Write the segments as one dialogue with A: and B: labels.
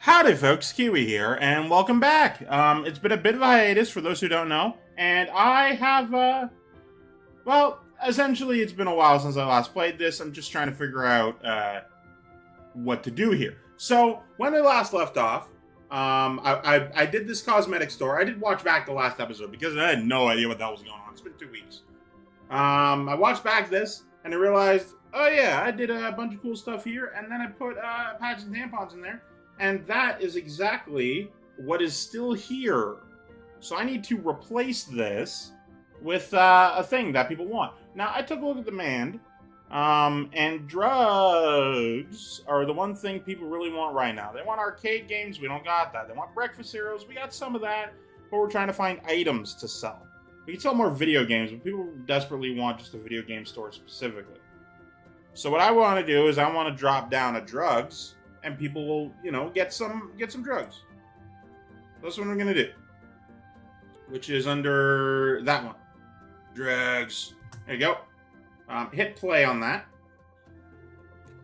A: Howdy folks, Keywii here, and welcome back. It's been a bit of a hiatus for those who don't know, and I have, well, essentially it's been a while since I last played this. I'm just trying to figure out, what to do here. So, when I last left off, I did this cosmetic store. I did watch back the last episode because I had no idea what the hell was going on. It's been 2 weeks. I watched back this, and I realized, oh yeah, I did a bunch of cool stuff here, and then I put, pads and tampons in there. And that is exactly what is still here. So I need to replace this with a thing that people want. Now, I took a look at demand, and drugs are the one thing people really want right now. They want arcade games, we don't got that. They want breakfast cereals, we got some of that, but we're trying to find items to sell. We can sell more video games, but people desperately want just a video game store specifically. So what I want to do is I want to drop down a drugs, and people will, get some drugs. That's what we're gonna do. Which is under that one. Drugs. There you go. Hit play on that.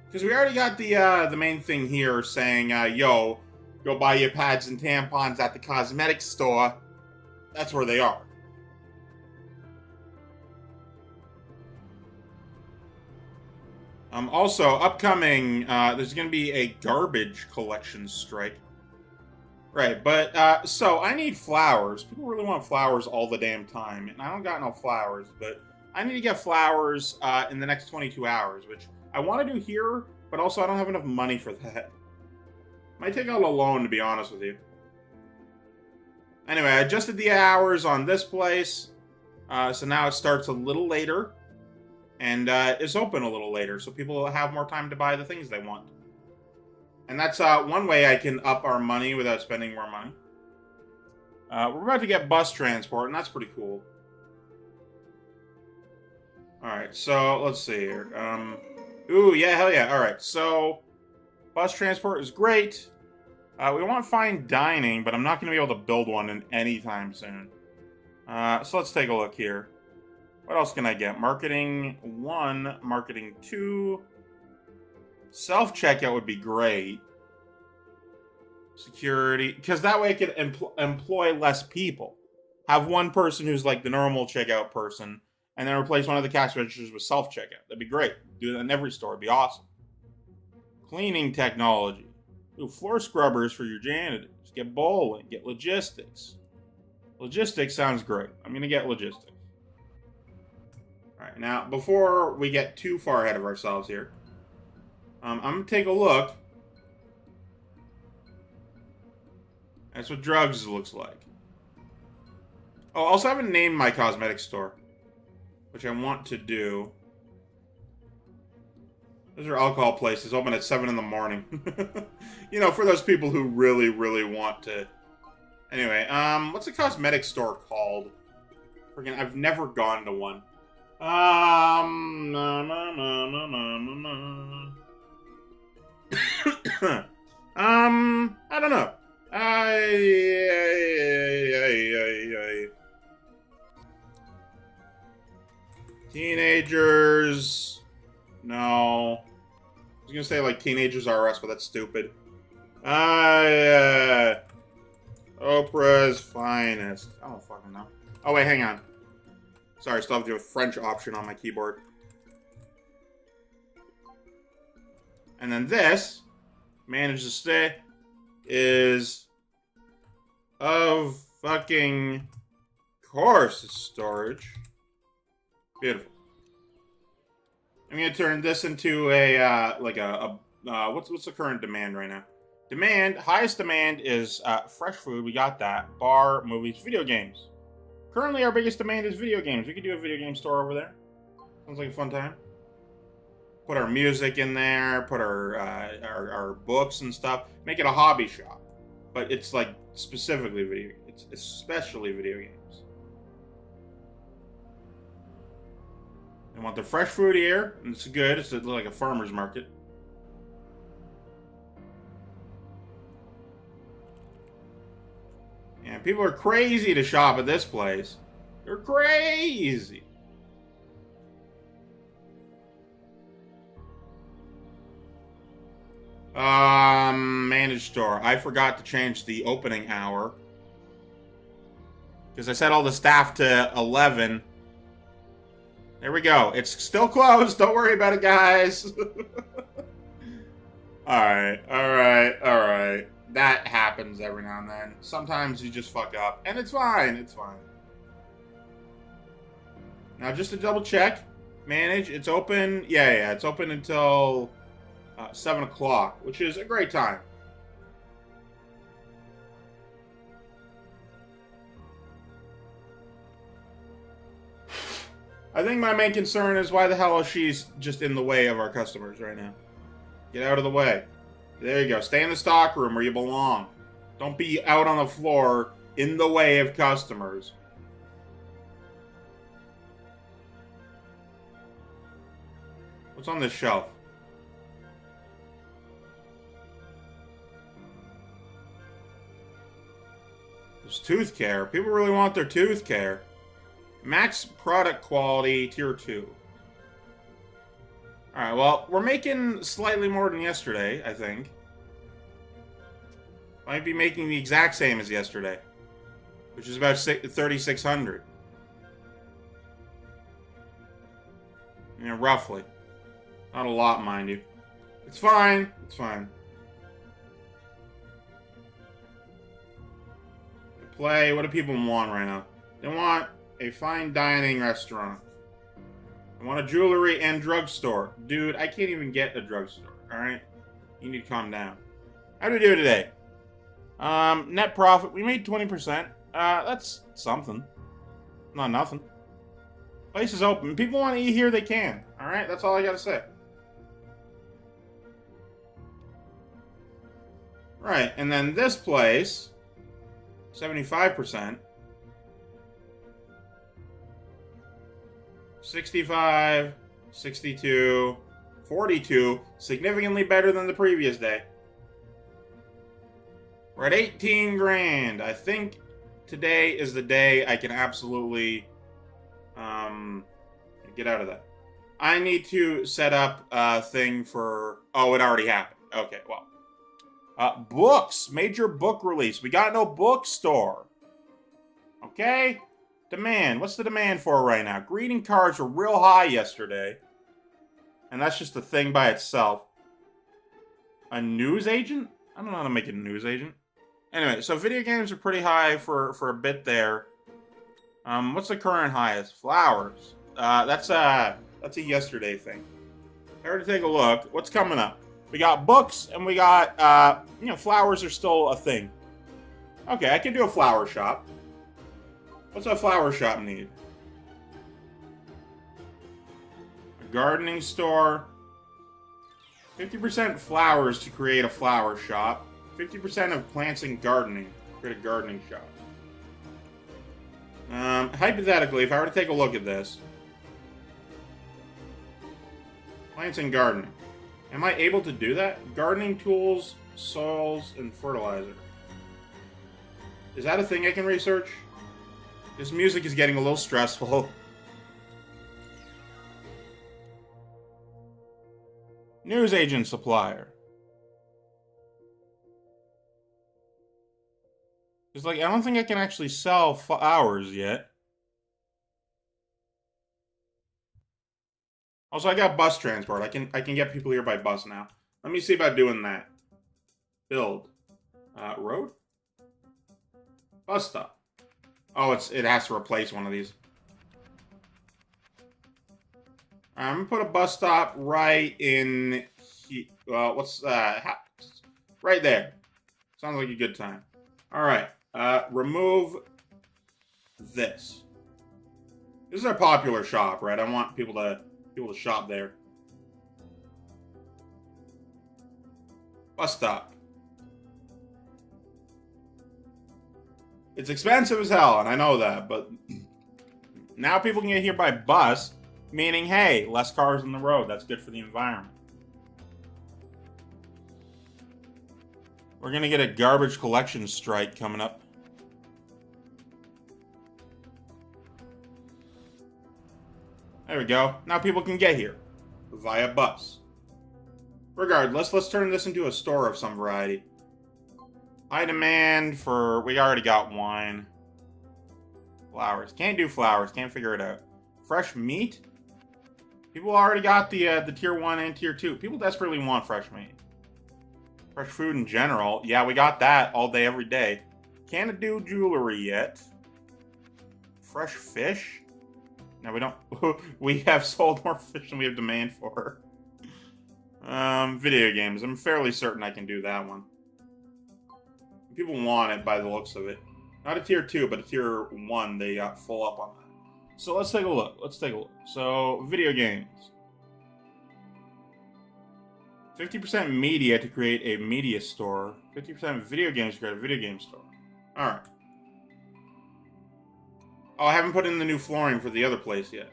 A: Because we already got the main thing here saying, yo, go buy your pads and tampons at the cosmetic store. That's where they are. Also, upcoming, there's going to be a garbage collection strike. Right, but, so, I need flowers. People really want flowers all the damn time, and I don't got no flowers, but I need to get flowers, in the next 22 hours, which I want to do here, but also I don't have enough money for that. Might take out a loan, to be honest with you. Anyway, I adjusted the hours on this place, so now it starts a little later. And is open a little later, so people will have more time to buy the things they want. And that's one way I can up our money without spending more money. We're about to get bus transport, and that's pretty cool. Alright, so let's see here. Ooh, yeah, hell yeah. Alright, so bus transport is great. We want fine dining, but I'm not going to be able to build one in any time soon. So let's take a look here. What else can I get? Marketing 1, marketing 2. Self-checkout would be great. Security, because that way I could employ less people. Have one person who's like the normal checkout person, and then replace one of the cash registers with self-checkout. That'd be great. Do that in every store. It'd be awesome. Cleaning technology. Ooh, floor scrubbers for your janitors. Get bowling. Get logistics. Logistics sounds great. I'm going to get logistics. Alright, now, before we get too far ahead of ourselves here, I'm going to take a look. That's what drugs looks like. Oh, also I haven't named my cosmetic store, which I want to do. Those are alcohol places, open at 7 in the morning. For those people who really, really want to. Anyway, what's a cosmetic store called? Friggin', I've never gone to one. I don't know. Teenagers. No. I was gonna say like Teenagers R Us, but that's stupid. Oprah's Finest. I don't fucking know. Oh wait, hang on. Sorry, I still have the French option on my keyboard. And then this, manage to stay, is of fucking course storage. Beautiful. I'm gonna turn this into a what's the current demand right now? Highest demand is fresh food. We got that. Bar, movies, video games. Currently, our biggest demand is video games. We could do a video game store over there. Sounds like a fun time. Put our music in there. Put our books and stuff. Make it a hobby shop. But it's like specifically video. It's especially video games. They want the fresh food here. And it's good. It's like a farmer's market. And people are crazy to shop at this place. They're crazy. Manage store. I forgot to change the opening hour. Because I set all the staff to 11. There we go. It's still closed. Don't worry about it, guys. Alright. That happens every now and then. Sometimes you just fuck up. And it's fine. It's fine. Now, just to double check. Manage. It's open. Yeah. It's open until 7 o'clock, which is a great time. I think my main concern is why the hell is she just in the way of our customers right now? Get out of the way. There you go. Stay in the stock room where you belong. Don't be out on the floor in the way of customers. What's on this shelf? There's tooth care. People really want their tooth care. Max product quality, tier 2. Alright, well, we're making slightly more than yesterday, I think. Might be making the exact same as yesterday. Which is about 3,600. Yeah, roughly. Not a lot, mind you. It's fine. It's fine. Play. What do people want right now? They want a fine dining restaurant. I want a jewelry and drugstore. Dude, I can't even get a drugstore, alright? You need to calm down. How do we do today? Net profit. We made 20%. That's something. Not nothing. Place is open. People want to eat here, they can. Alright? That's all I gotta say. Right, and then this place, 75%. 65, 62, 42, significantly better than the previous day. We're at 18 grand. I think today is the day I can absolutely get out of that. I need to set up a thing for... Oh, it already happened. Okay, well. Books. Major book release. We got no bookstore. Okay? Demand. What's the demand for right now? Greeting cards were real high yesterday. And that's just a thing by itself. A news agent? I don't know how to make a news agent. Anyway, so video games are pretty high for a bit there. What's the current highest? Flowers. That's a yesterday thing. I already take a look. What's coming up? We got books and we got, flowers are still a thing. Okay, I can do a flower shop. What's a flower shop need? A gardening store. 50% flowers to create a flower shop. 50% of plants and gardening. Create a gardening shop. Hypothetically, if I were to take a look at this. Plants and gardening. Am I able to do that? Gardening tools, soils, and fertilizer. Is that a thing I can research? This music is getting a little stressful. News agent supplier. It's like, I don't think I can actually sell flowers yet. Also, I got bus transport. I can get people here by bus now. Let me see about doing that. Build. Road? Bus stop. Oh, it has to replace one of these. I'm gonna put a bus stop right in... what's... right there. Sounds like a good time. Alright. Remove this. This is our popular shop, right? I want people to shop there. Bus stop. It's expensive as hell, and I know that, but now people can get here by bus, meaning, hey, less cars on the road. That's good for the environment. We're going to get a garbage collection strike coming up. There we go. Now people can get here via bus. Regardless, let's turn this into a store of some variety. High demand for... We already got wine. Flowers. Can't do flowers. Can't figure it out. Fresh meat? People already got the tier 1 and tier 2. People desperately want fresh meat. Fresh food in general. Yeah, we got that all day, every day. Can't do jewelry yet. Fresh fish? No, we don't. We have sold more fish than we have demand for. Video games. I'm fairly certain I can do that one. People want it by the looks of it. Not a tier 2, but a tier 1. They got full up on that. So let's take a look. So, video games. 50% media to create a media store. 50% video games to create a video game store. Alright. Oh, I haven't put in the new flooring for the other place yet.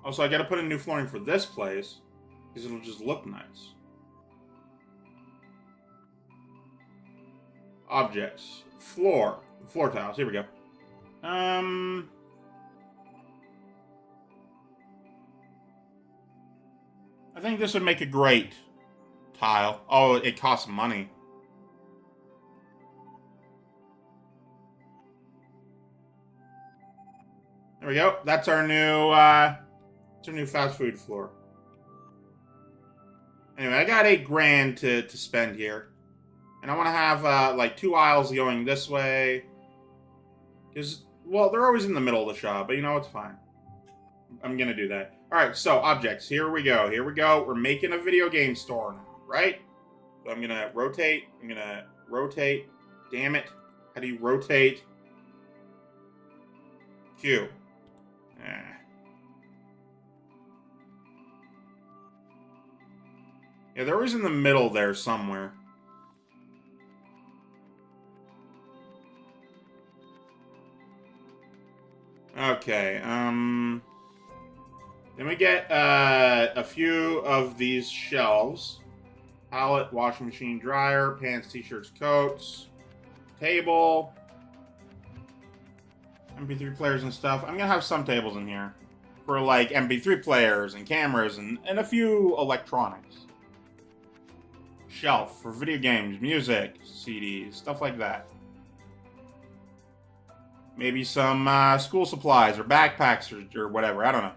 A: Also, I gotta put in new flooring for this place, because it'll just look nice. Objects. Floor. Floor tiles. Here we go. I think this would make a great tile. Oh, it costs money. There we go. That's our new fast food floor. Anyway, I got $8 grand to spend here. And I want to have, like, 2 aisles going this way. Because, well, they're always in the middle of the shop, but you know, it's fine. I'm going to do that. Alright, so, objects. Here we go. Here we go. We're making a video game store now, right? So I'm going to rotate. I'm going to rotate. Damn it. How do you rotate? Q. Yeah, they're always in the middle there somewhere. Okay, then we get a few of these shelves. Pallet, washing machine, dryer, pants, t-shirts, coats, table, MP3 players and stuff. I'm gonna have some tables in here for like MP3 players and cameras and a few electronics. Shelf for video games, music, CDs, stuff like that. Maybe some school supplies or backpacks or whatever. I don't know.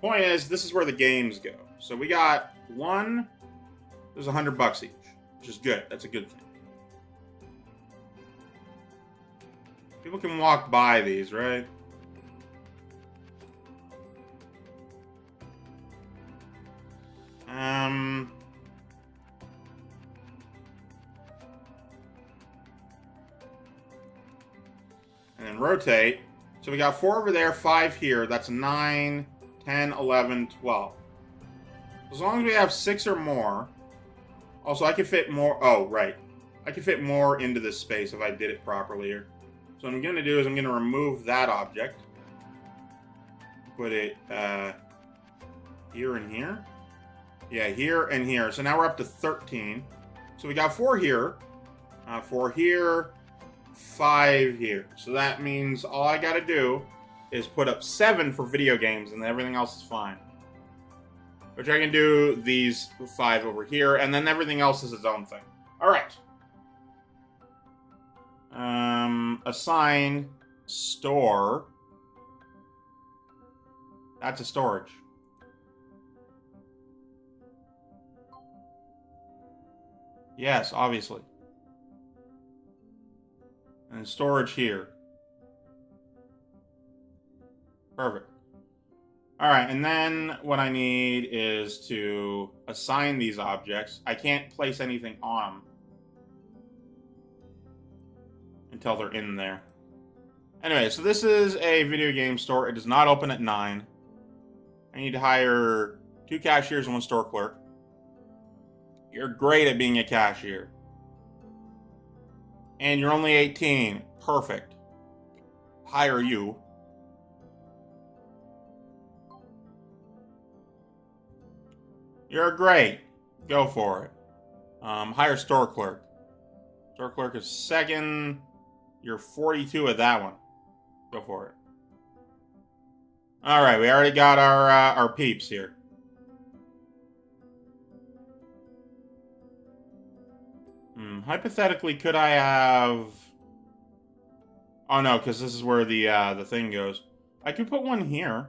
A: Point is, this is where the games go. So we got one. There's $100 each, which is good. That's a good thing. People can walk by these, right? And then rotate. So we got 4 over there, 5 here. That's 9, 10, 11, 12. As long as we have 6 or more. Also, I can fit more. Oh, right. I can fit more into this space if I did it properly here. So what I'm going to do is I'm going to remove that object. Put it here and here. Yeah, here and here. So now we're up to 13. So we got 4 here. 4 here. 5 here. So that means all I gotta do is put up 7 for video games and everything else is fine. Which I can do these 5 over here, and then everything else is its own thing. Alright. Assign store. That's a storage. Yes, obviously. And storage here. Perfect. Alright, and then what I need is to assign these objects. I can't place anything on them until they're in there. Anyway, so this is a video game store. It does not open at 9. I need to hire 2 cashiers and 1 store clerk. You're great at being a cashier. And you're only 18. Perfect. Hire you. You're great. Go for it. Hire store clerk. Store clerk is 2nd. You're 42 at that one. Go for it. Alright, we already got our peeps here. Hypothetically, could I have... Oh no, because this is where the thing goes. I could put one here.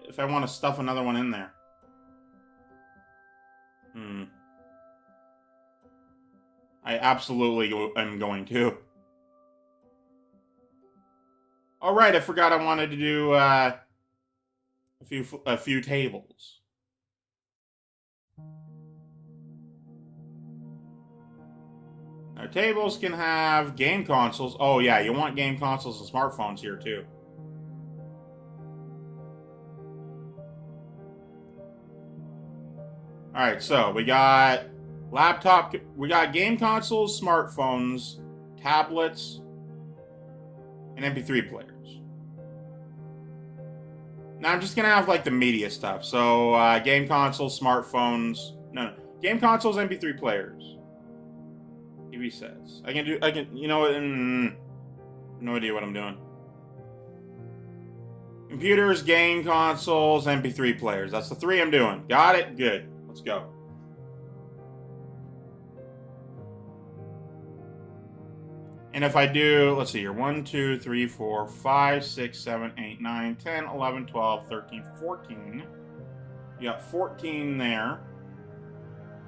A: If I want to stuff another one in there. I absolutely am going to. Alright, I forgot I wanted to do a few tables. Now, tables can have game consoles. Oh yeah, you want game consoles and smartphones here too. Alright, so we got laptop, we got game consoles, smartphones, tablets, and MP3 players. Now I'm just gonna have like the media stuff. So game consoles, smartphones, no, game consoles, MP3 players. TV sets. You know what? No idea what I'm doing. Computers, game consoles, MP3 players. That's the 3 I'm doing. Got it? Good. Let's go. And if I do, let's see here, 1, 2, 3, 4, 5, 6, 7, 8, 9, 10, 11, 12, 13, 14. You got 14 there.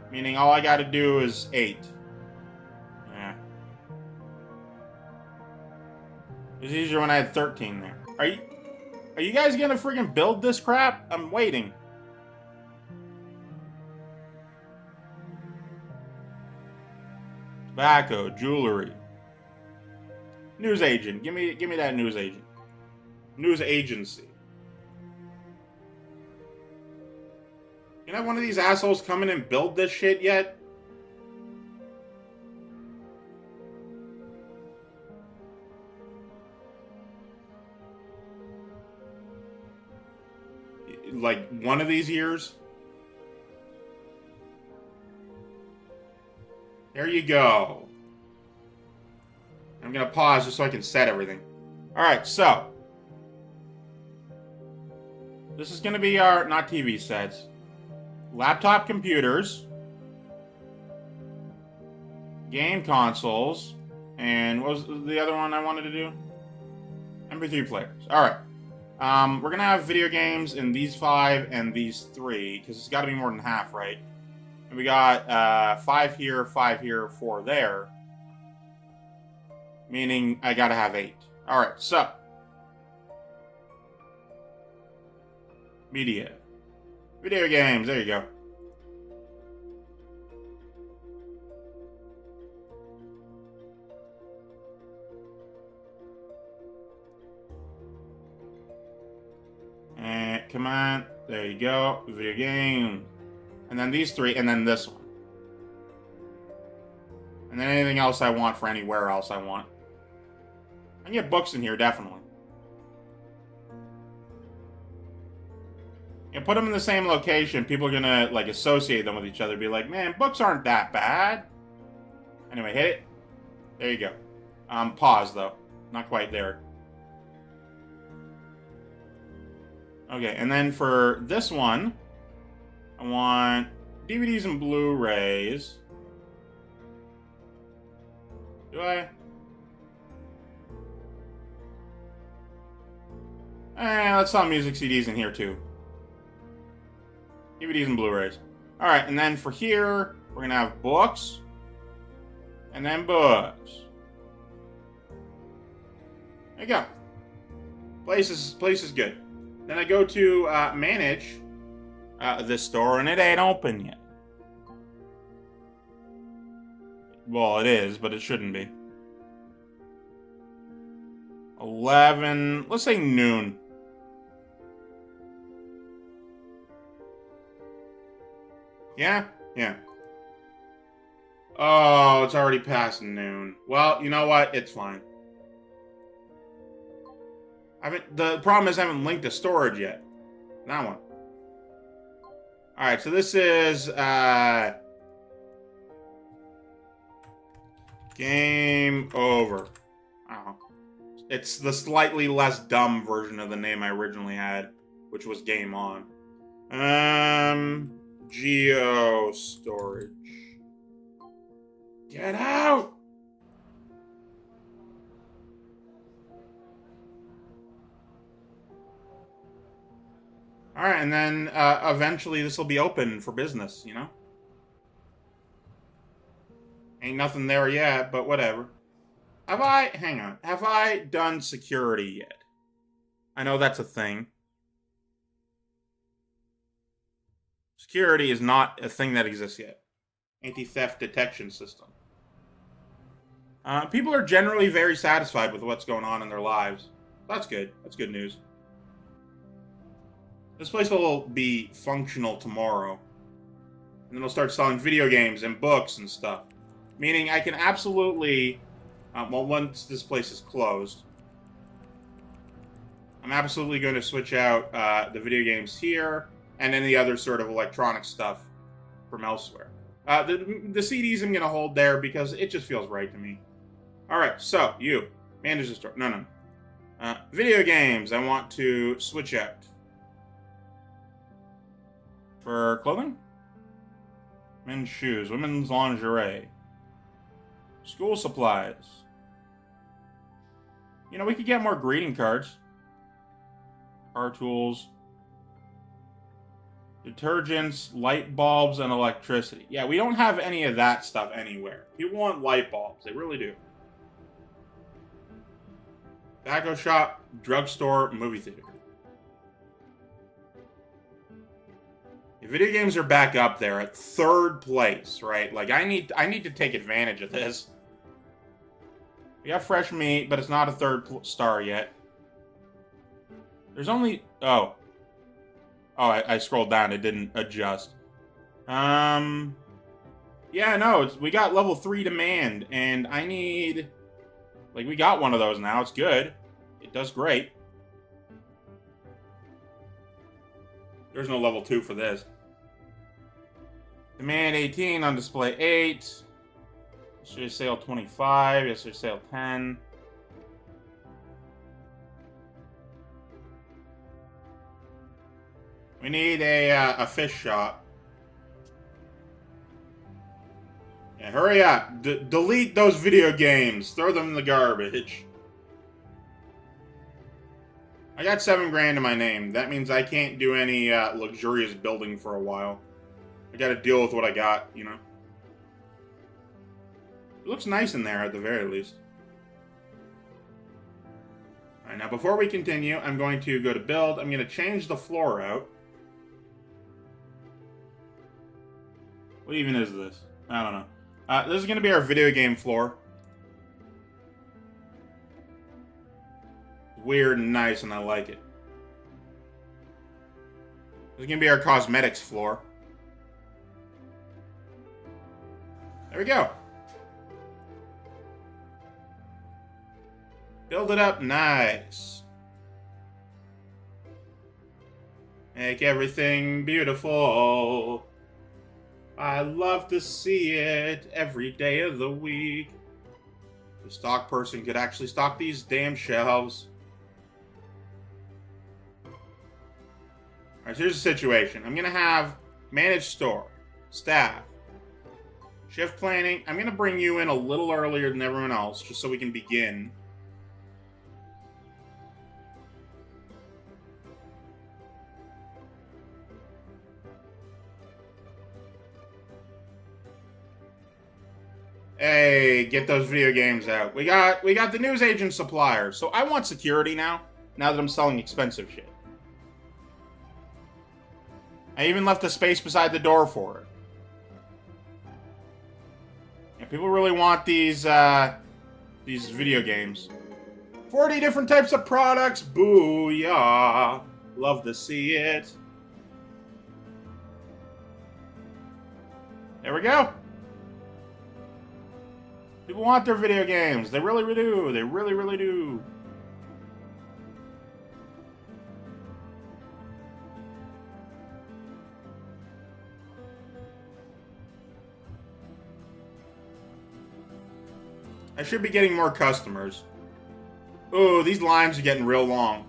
A: Meaning all I got to do is 8. Yeah. It was easier when I had 13 there. Are you guys gonna friggin' build this crap? I'm waiting. Tobacco, jewelry. News agent. Give me that news agent. News agency. You know, one of these assholes come in and build this shit yet? Like, one of these years? There you go. I'm gonna pause just so I can set everything. Alright, so. This is gonna be our, not TV sets. Laptop computers. Game consoles. And what was the other one I wanted to do? MP3 players. Alright. We're gonna have video games in these 5 and these 3, because it's gotta be more than half, right? And we got 5 here, 5 here, 4 there. Meaning I gotta have 8. Alright, so. Media. Video games, there you go. And come on, there you go. Video game. And then these 3, and then this one. And then anything else I want for anywhere else I want. I can get books in here, definitely. You put them in the same location, people are gonna, like, associate them with each other. Be like, man, books aren't that bad. Anyway, hit it. There you go. Pause, though. Not quite there. Okay, and then for this one, I want DVDs and Blu-rays. Do I? Let's saw music CDs in here too. DVDs and Blu-rays. Alright, and then for here, we're gonna have books. And then books. There you go. Place is good. Then I go to manage this store, and it ain't open yet. Well, it is, but it shouldn't be. 11, let's say noon. Yeah? Yeah. Oh, it's already past noon. Well, you know what? It's fine. The problem is I haven't linked to storage yet. That one. Alright, so this is game over. Oh. It's the slightly less dumb version of the name I originally had, which was game on. Geo storage. Get out! Alright, and then eventually this will be open for business, you know? Ain't nothing there yet, but whatever. Hang on, have I done security yet? I know that's a thing. Security is not a thing that exists yet. Anti-theft detection system. People are generally very satisfied with what's going on in their lives. That's good. That's good news. This place will be functional tomorrow. And then we'll start selling video games and books and stuff. Meaning I can absolutely... well, once this place is closed... I'm absolutely going to switch out the video games here and any other sort of electronic stuff from elsewhere. The CDs I'm going to hold there because it just feels right to me. Alright, so, you. Manage the store. No. Video games I want to switch out. For clothing? Men's shoes. Women's lingerie. School supplies. You know, we could get more greeting cards. Car tools. Detergents, light bulbs, and electricity. Yeah, we don't have any of that stuff anywhere. People want light bulbs. They really do. Tobacco shop, drugstore, movie theater. The video games are back up there at 3rd place, right? Like, I need to take advantage of this. We have fresh meat, but it's not a 3rd star yet. There's only... Oh, I scrolled down. It didn't adjust. Yeah, no, we got level 3 demand, and I need... Like, we got one of those now. It's good. It does great. There's no level 2 for this. Demand 18, on display 8. Yesterday sale 25. Yesterday sale 10. We need a fish shop. Yeah, hurry up. Delete those video games. Throw them in the garbage. I got 7 grand in my name. That means I can't do any luxurious building for a while. I gotta deal with what I got, you know? It looks nice in there at the very least. Alright, now before we continue, I'm going to go to build. I'm going to change the floor out. What even is this? I don't know. This is going to be our video game floor. Weird and nice, and I like it. This is going to be our cosmetics floor. There we go. Build it up nice. Make everything beautiful. I love to see it every day of the week. The stock person could actually stock these damn shelves. Alright, so here's the situation. I'm going to have managed store, staff, shift planning. I'm going to bring you in a little earlier than everyone else, just so we can begin. Hey, get those video games out. We got the newsagent supplier. So I want security now that I'm selling expensive shit. I even left a space beside the door for it. Yeah, people really want these video games. 40 different types of products. Booyah. Love to see it. There we go. People want their video games. They really, really do. They really, really do. I should be getting more customers. Ooh, these lines are getting real long.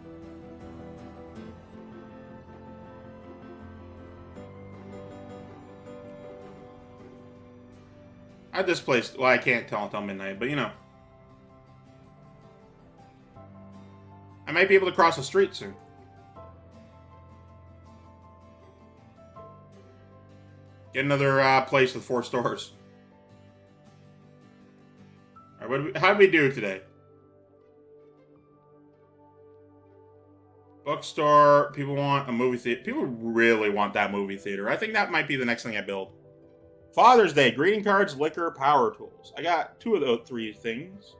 A: At this place, well, I can't tell until midnight, but you know. I might be able to cross the street soon. Get another place with 4 stores. All right, how did we do today? Bookstore. People want a movie theater. People really want that movie theater. I think that might be the next thing I build. Father's Day. Greeting cards, liquor, power tools. I got 2 of those 3 things.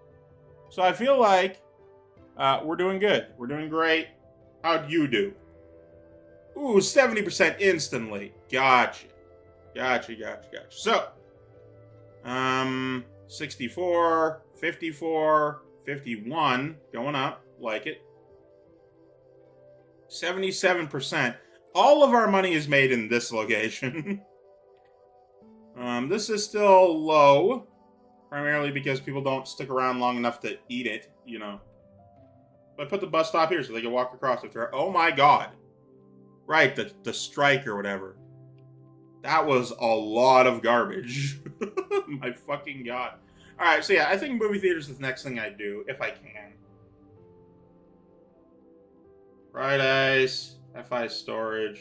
A: So I feel like we're doing good. We're doing great. How'd you do? Ooh, 70% instantly. Gotcha. Gotcha. So, 64, 54, 51. Going up. Like it. 77%. All of our money is made in this location. This is still low. Primarily because people don't stick around long enough to eat it, you know. But put the bus stop here so they can walk across if they're... Oh my god. Right, the strike or whatever. That was a lot of garbage. My fucking god. Alright, so yeah, I think movie theaters is the next thing I do, if I can. Fried ice, F5 storage,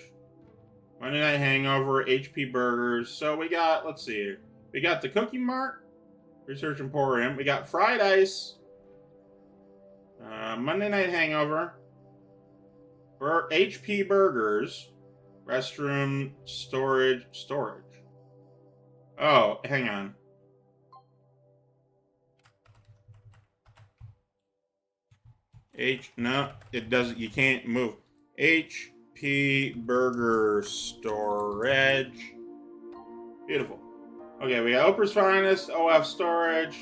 A: Monday Night Hangover, HP Burgers. So we got, let's see here. We got the Cookie Mart, Research Emporium. We got fried ice, Monday Night Hangover, HP Burgers, restroom, storage. Oh, hang on. No, it doesn't, you can't move. HP Burger Storage. Beautiful. Okay, we got Oprah's Finest, OF Storage.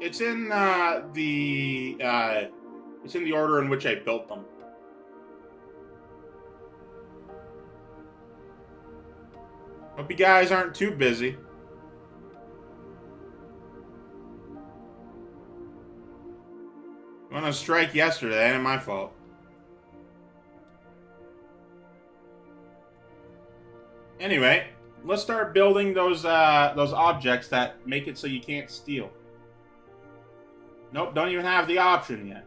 A: It's in it's in the order in which I built them. Hope you guys aren't too busy. Went on strike yesterday, ain't my fault. Anyway, let's start building those objects that make it so you can't steal. Nope, don't even have the option yet.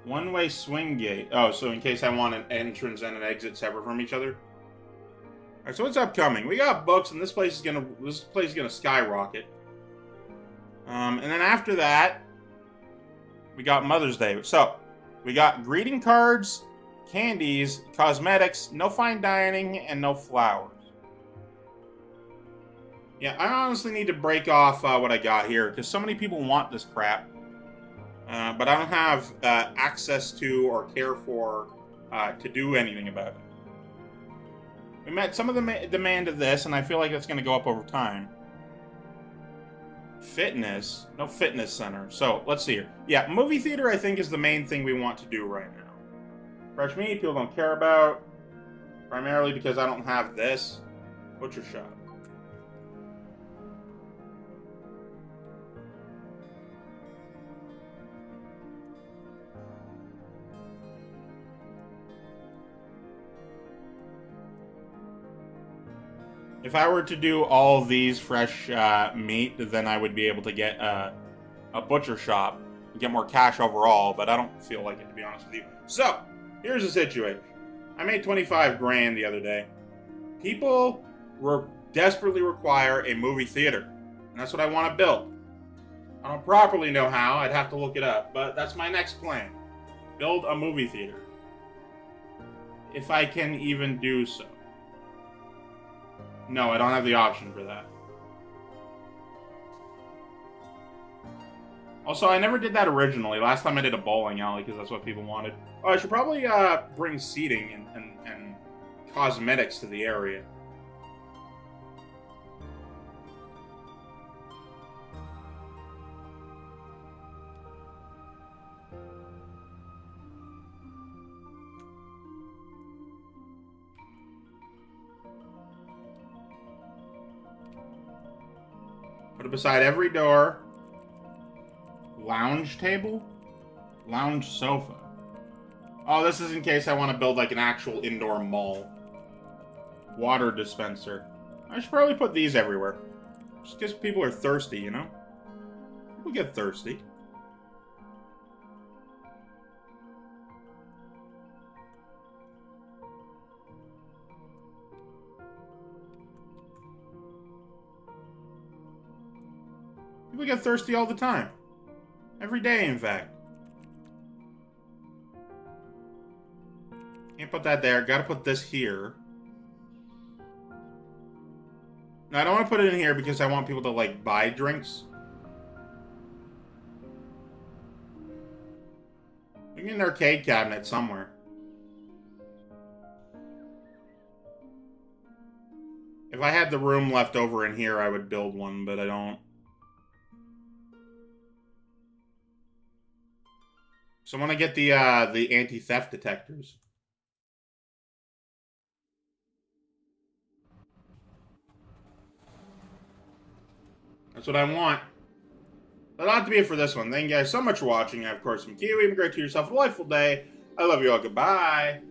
A: One-way swing gate. Oh, so in case I want an entrance and an exit separate from each other. Alright, so what's upcoming? We got books, and this place is gonna skyrocket. And then after that, we got Mother's Day. So, we got greeting cards, candies, cosmetics, no fine dining, and no flowers. Yeah, I honestly need to break off what I got here, because so many people want this crap. But I don't have access to or care for to do anything about it. We met some of the demand of this, and I feel like it's going to go up over time. Fitness. No fitness center. So, let's see here. Yeah, movie theater I think is the main thing we want to do right now. Fresh meat, people don't care about. Primarily because I don't have this. Butcher shop. If I were to do all these fresh meat, then I would be able to get a butcher shop, get more cash overall, but I don't feel like it, to be honest with you. So, here's the situation. I made 25 grand the other day. People desperately require a movie theater, and that's what I want to build. I don't properly know how, I'd have to look it up, but that's my next plan. Build a movie theater. If I can even do so. No, I don't have the option for that. Also, I never did that originally. Last time I did a bowling alley because that's what people wanted. Oh, I should probably bring seating and cosmetics to the area. Put it beside every door. Lounge table? Lounge sofa. Oh, this is in case I want to build like an actual indoor mall. Water dispenser. I should probably put these everywhere. Just because people are thirsty, you know? People get thirsty. People get thirsty all the time. Every day, in fact. Can't put that there. Gotta put this here. Now, I don't want to put it in here because I want people to, like, buy drinks. Maybe an arcade cabinet somewhere. If I had the room left over in here, I would build one, but I don't. So I want to get the anti-theft detectors. That's what I want. That'll have to be it for this one. Thank you guys so much for watching. Of course, I'm Keywii. Have a great to yourself. A delightful day. I love you all. Goodbye.